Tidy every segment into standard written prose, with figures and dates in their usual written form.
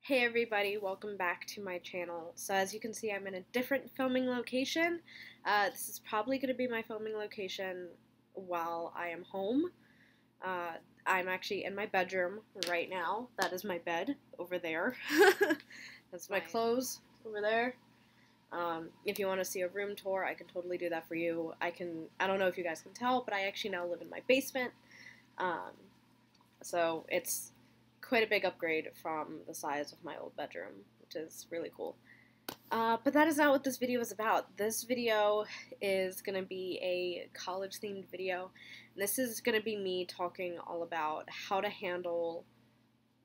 Hey everybody, welcome back to my channel. So as you can see, I'm in a different filming location. This is probably going to be my filming location while I am home. I'm actually in my bedroom right now. That is my bed over there. That's my clothes over there. If you want to see a room tour, I can totally do that for you. I don't know if you guys can tell, but I actually now live in my basement. So it's quite a big upgrade from the size of my old bedroom, which is really cool. But that is not what this video is about. This video is going to be a college-themed video. This is going to be me talking all about how to handle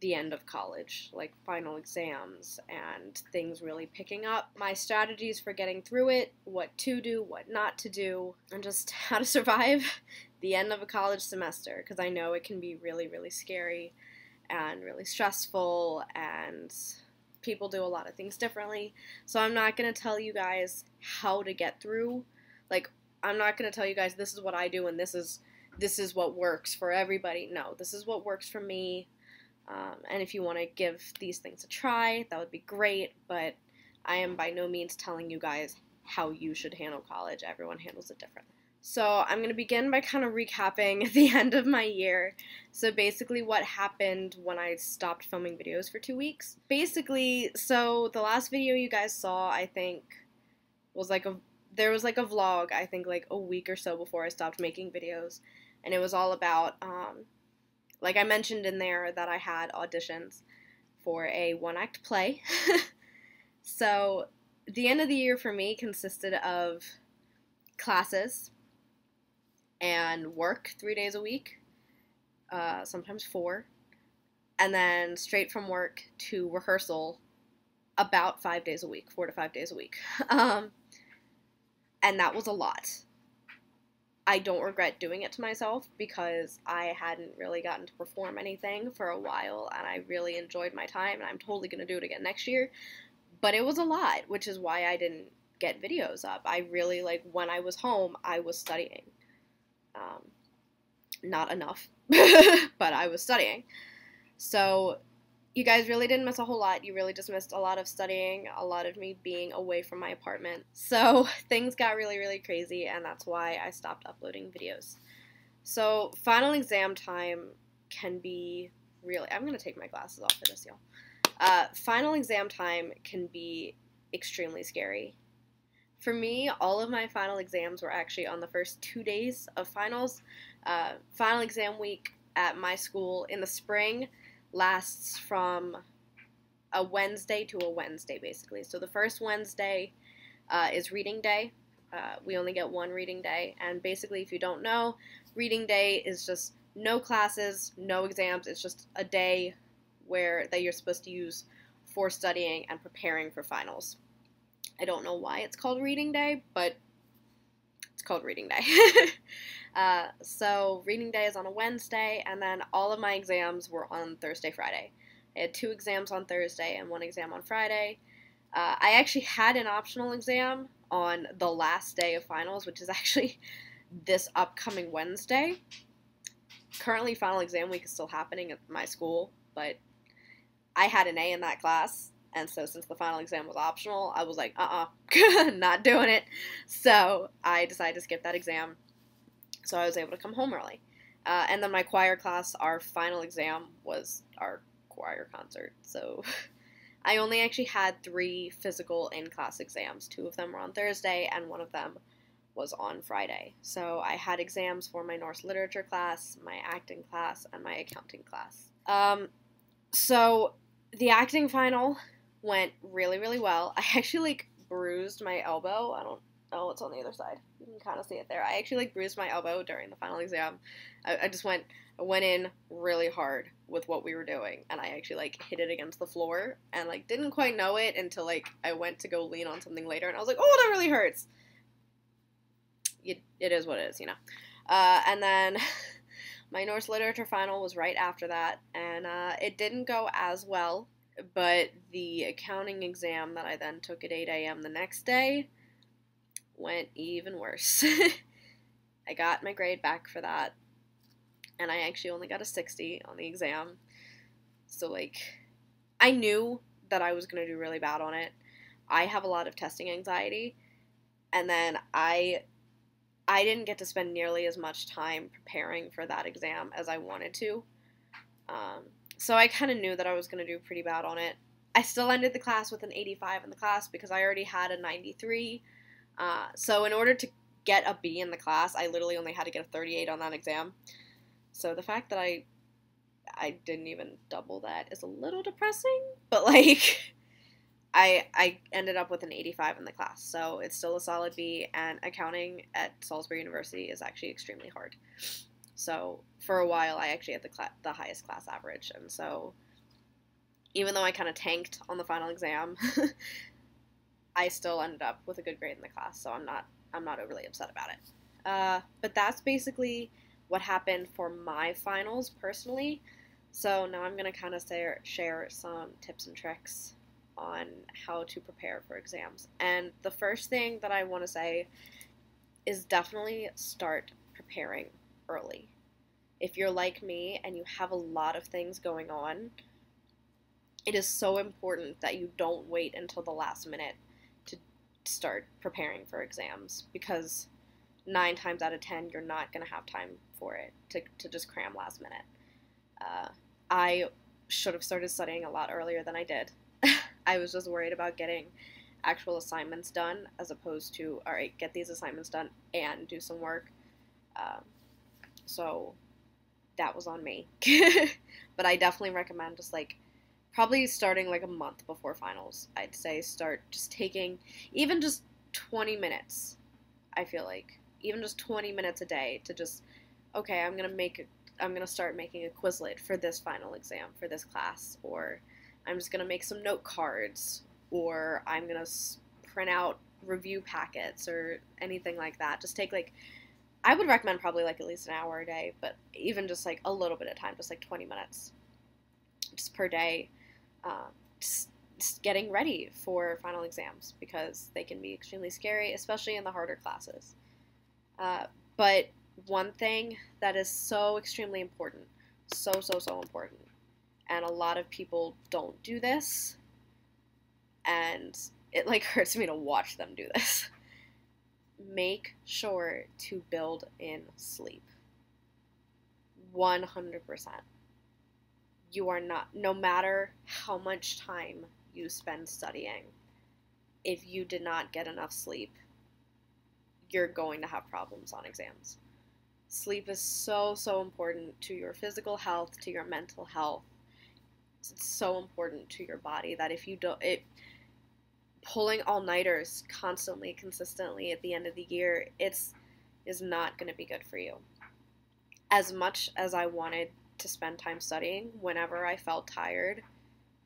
the end of college, like final exams and things really picking up, my strategies for getting through it, what to do, what not to do, and just how to survive the end of a college semester, because I know it can be really, really scary and really stressful, and people do a lot of things differently. So I'm not going to tell you guys how to get through. Like, I'm not going to tell you guys this is what I do and this is what works for everybody. No, this is what works for me. And if you want to give these things a try, that would be great, but I am by no means telling you guys how you should handle college. Everyone handles it differently. So I'm going to begin by kind of recapping the end of my year. So basically what happened when I stopped filming videos for 2 weeks. Basically, so the last video you guys saw, I think, was there was a vlog, I think like a week or so before I stopped making videos. And it was all about, like I mentioned in there that I had auditions for a one-act play. So the end of the year for me consisted of classes and work 3 days a week, sometimes 4, and then straight from work to rehearsal about 5 days a week, 4 to 5 days a week. And that was a lot. I don't regret doing it to myself because I hadn't really gotten to perform anything for a while, and I really enjoyed my time, and I'm totally going to do it again next year. But it was a lot, which is why I didn't get videos up. I really, when I was home, I was studying. Not enough, but I was studying. So you guys really didn't miss a whole lot. You really just missed a lot of studying, a lot of me being away from my apartment. So things got really, really crazy, and that's why I stopped uploading videos. So final exam time can be really... I'm going to take my glasses off for this, y'all. Final exam time can be extremely scary. For me, all of my final exams were actually on the first 2 days of finals. Final exam week at my school in the spring lasts from a Wednesday to a Wednesday, basically. So the first Wednesday is reading day. We only get one reading day, and basically, if you don't know, reading day is just no classes, no exams. It's just a day that you're supposed to use for studying and preparing for finals. I don't know why it's called reading day, but it's called reading day. So reading day is on a Wednesday, and then all of my exams were on Thursday, Friday. I had 2 exams on Thursday and 1 exam on Friday. I actually had an optional exam on the last day of finals, which is actually this upcoming Wednesday. Currently, final exam week is still happening at my school, but I had an A in that class. And so since the final exam was optional, I was like, not doing it. So I decided to skip that exam. So I was able to come home early. And then my choir class, our final exam was our choir concert. So I only actually had 3 physical in-class exams. 2 of them were on Thursday, and 1 of them was on Friday. So I had exams for my Norse literature class, my acting class, and my accounting class. So the acting final went really, really well. I actually, bruised my elbow. I don't know what's on the other side. You can kind of see it there. I actually, bruised my elbow during the final exam. I went in really hard with what we were doing, and I actually, hit it against the floor, and, didn't quite know it until, I went to go lean on something later, and I was like, oh, that really hurts. It is what it is, you know. And then my Norse literature final was right after that, and it didn't go as well. But the accounting exam that I then took at 8 a.m. the next day went even worse. I got my grade back for that, and I actually only got a 60 on the exam. So, I knew that I was going to do really bad on it. I have a lot of testing anxiety, and then I didn't get to spend nearly as much time preparing for that exam as I wanted to. So I kind of knew that I was going to do pretty bad on it. I still ended the class with an 85 in the class because I already had a 93. So in order to get a B in the class, I literally only had to get a 38 on that exam. So the fact that I didn't even double that is a little depressing, but like I ended up with an 85 in the class, so it's still a solid B, and accounting at Salisbury University is actually extremely hard. So for a while, I actually had the highest class average, and so even though I kind of tanked on the final exam, I still ended up with a good grade in the class, so I'm not overly upset about it. But that's basically what happened for my finals personally. So now I'm going to kind of share some tips and tricks on how to prepare for exams. And the first thing that I want to say is definitely start preparing early. If you're like me and you have a lot of things going on, it is so important that you don't wait until the last minute to start preparing for exams, because 9 times out of 10 you're not going to have time for it to just cram last minute. I should have started studying a lot earlier than I did. I was just worried about getting actual assignments done as opposed to, all right, get these assignments done and do some work. So that was on me. But I definitely recommend just like probably starting like a month before finals. I'd say start just taking even just 20 minutes. I feel like even just 20 minutes a day to just, okay, I'm gonna start making a Quizlet for this final exam for this class, or I'm just gonna make some note cards, or I'm gonna print out review packets or anything like that. Just take like, I would recommend probably like at least an hour a day, but even just like a little bit of time, just like 20 minutes just per day, just getting ready for final exams, because they can be extremely scary, especially in the harder classes. But one thing that is so extremely important, so important, and a lot of people don't do this, and it like hurts me to watch them do this. Make sure to build in sleep. 100%. You are not, no matter how much time you spend studying, if you did not get enough sleep, you're going to have problems on exams. Sleep is so important to your physical health, to your mental health. It's so important to your body that if you don't, pulling all-nighters constantly, consistently at the end of the year, is not going to be good for you. As much as I wanted to spend time studying, whenever I felt tired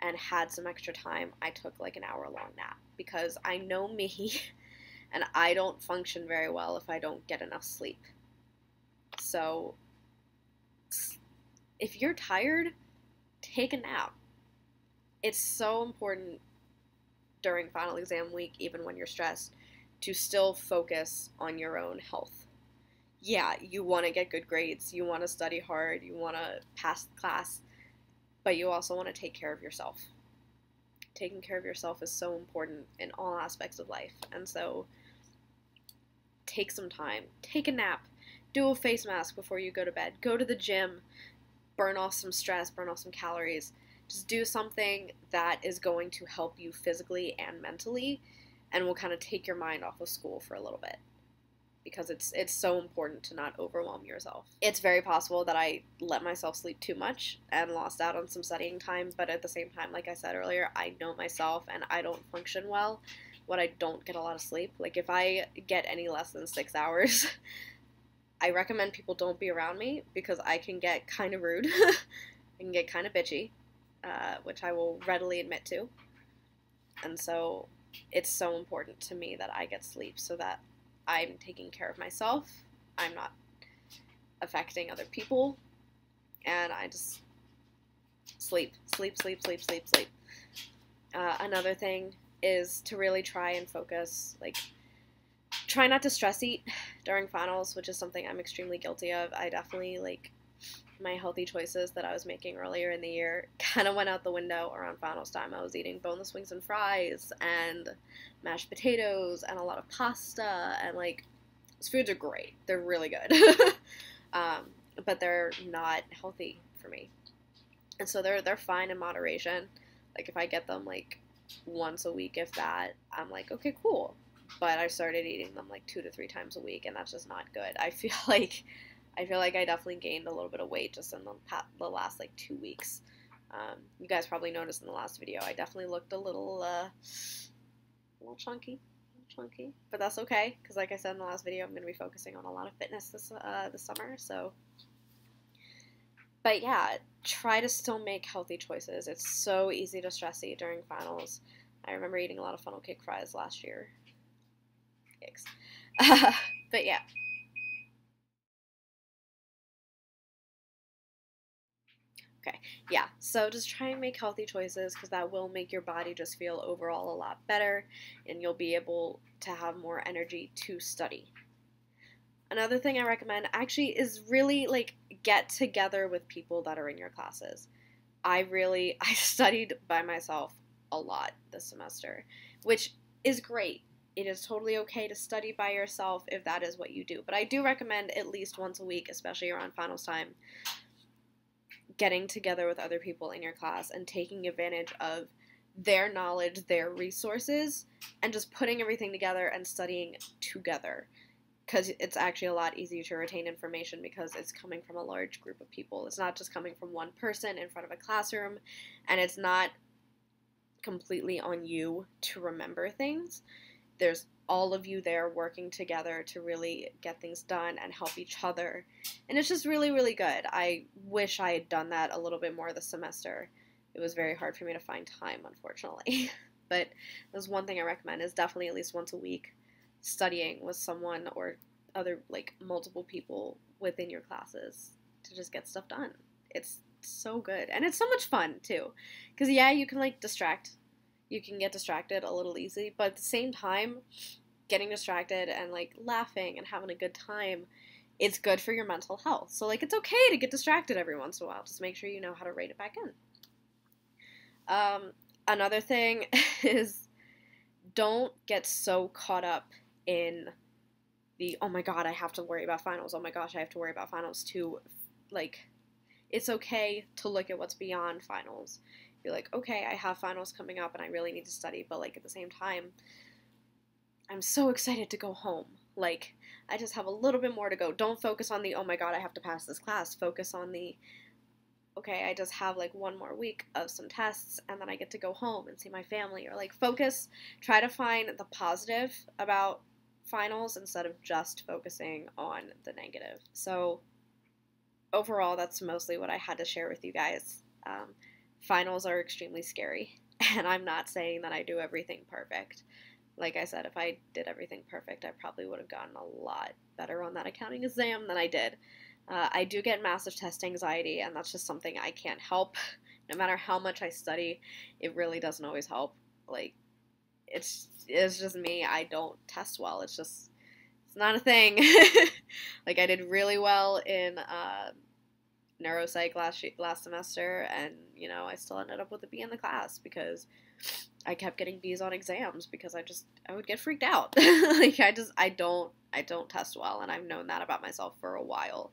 and had some extra time, I took like an hour-long nap, because I know me and I don't function very well if I don't get enough sleep. So if you're tired, take a nap. It's so important during final exam week, even when you're stressed, to still focus on your own health. Yeah, you want to get good grades, you want to study hard, you want to pass the class, but you also want to take care of yourself. Taking care of yourself is so important in all aspects of life, and so take some time, take a nap, do a face mask before you go to bed, go to the gym, burn off some stress, burn off some calories. Just do something that is going to help you physically and mentally, and will kind of take your mind off of school for a little bit, because it's so important to not overwhelm yourself. It's very possible that I let myself sleep too much and lost out on some studying time, but at the same time, like I said earlier, I know myself and I don't function well when I don't get a lot of sleep. Like if I get any less than 6 hours, I recommend people don't be around me, because I can get kind of rude. I can get kind of bitchy, which I will readily admit to. And so it's so important to me that I get sleep, so that I'm taking care of myself, I'm not affecting other people, and I just sleep. Another thing is to really try and focus, like, try not to stress eat during finals, which is something I'm extremely guilty of. I definitely, like, my healthy choices that I was making earlier in the year kind of went out the window around finals time. I was eating boneless wings and fries and mashed potatoes and a lot of pasta, and like, those foods are great. They're really good. But they're not healthy for me. And so they're fine in moderation. Like, if I get them like once a week, if that, I'm like, okay, cool. But I started eating them like 2 to 3 times a week, and that's just not good. I feel like I definitely gained a little bit of weight just in the last like 2 weeks. You guys probably noticed in the last video, I definitely looked a little chunky, but that's okay, because like I said in the last video, I'm going to be focusing on a lot of fitness this summer. So, but yeah, try to still make healthy choices. It's so easy to stress eat during finals. I remember eating a lot of funnel cake fries last year. Yikes. But yeah. Okay, yeah, so just try and make healthy choices, because that will make your body just feel overall a lot better, and you'll be able to have more energy to study. Another thing I recommend actually is really like get together with people that are in your classes. I studied by myself a lot this semester, which is great. It is totally okay to study by yourself if that is what you do, but I do recommend at least once a week, especially around finals time, getting together with other people in your class and taking advantage of their knowledge, their resources, and just putting everything together and studying together. Because it's actually a lot easier to retain information because it's coming from a large group of people. It's not just coming from one person in front of a classroom, and it's not completely on you to remember things. There's all of you there working together to really get things done and help each other. And it's just really, really good. I wish I had done that a little bit more this semester. It was very hard for me to find time, unfortunately. But there's one thing I recommend is definitely at least once a week studying with someone or other, like, multiple people within your classes to just get stuff done. It's so good. And it's so much fun, too. Because, yeah, you can, like, you can get distracted a little easy, but at the same time, getting distracted and, like, laughing and having a good time, it's good for your mental health. So, like, it's okay to get distracted every once in a while. Just make sure you know how to rein it back in. Another thing is, don't get so caught up in the, oh my god, I have to worry about finals, oh my gosh, I have to worry about finals, to, like, it's okay to look at what's beyond finals. You're like, okay, I have finals coming up and I really need to study, but, like, at the same time, I'm so excited to go home. Like, I just have a little bit more to go. Don't focus on the, oh my god, I have to pass this class. Focus on the, okay, I just have, like, one more week of some tests, and then I get to go home and see my family. Or, like, try to find the positive about finals instead of just focusing on the negative. So, overall, that's mostly what I had to share with you guys. Finals are extremely scary, and I'm not saying that I do everything perfect. Like I said, if I did everything perfect, I probably would have gotten a lot better on that accounting exam than I did. I do get massive test anxiety, and that's just something I can't help. No matter how much I study, it really doesn't always help. Like, it's just me. I don't test well. It's not a thing. Like, I did really well in neuropsych last semester, and, you know, I still ended up with a B in the class because I kept getting B's on exams because I would get freaked out. Like, I don't test well, and I've known that about myself for a while.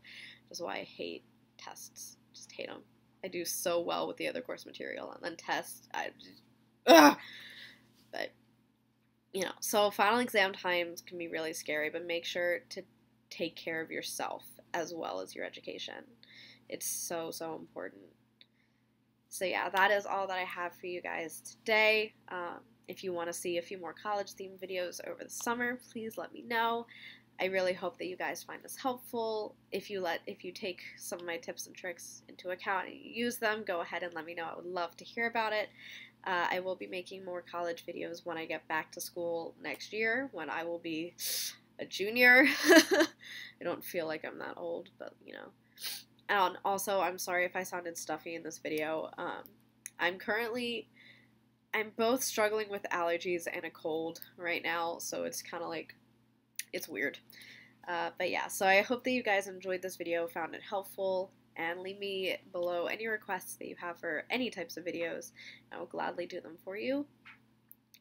That's why I hate tests. Just hate them. I do so well with the other course material, and then tests, ugh! But, you know, so final exam times can be really scary, but make sure to take care of yourself as well as your education. It's so, so important. So yeah, that is all that I have for you guys today. If you want to see a few more college-themed videos over the summer, please let me know. I really hope that you guys find this helpful. If you take some of my tips and tricks into account and you use them, go ahead and let me know. I would love to hear about it. I will be making more college videos when I get back to school next year, when I will be a junior. I don't feel like I'm that old, but, you know. And also, I'm sorry if I sounded stuffy in this video. I'm both struggling with allergies and a cold right now, so it's kind of like, it's weird. But yeah, so I hope that you guys enjoyed this video, found it helpful. and leave me below any requests that you have for any types of videos. I will gladly do them for you.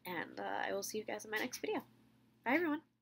And I will see you guys in my next video. Bye, everyone.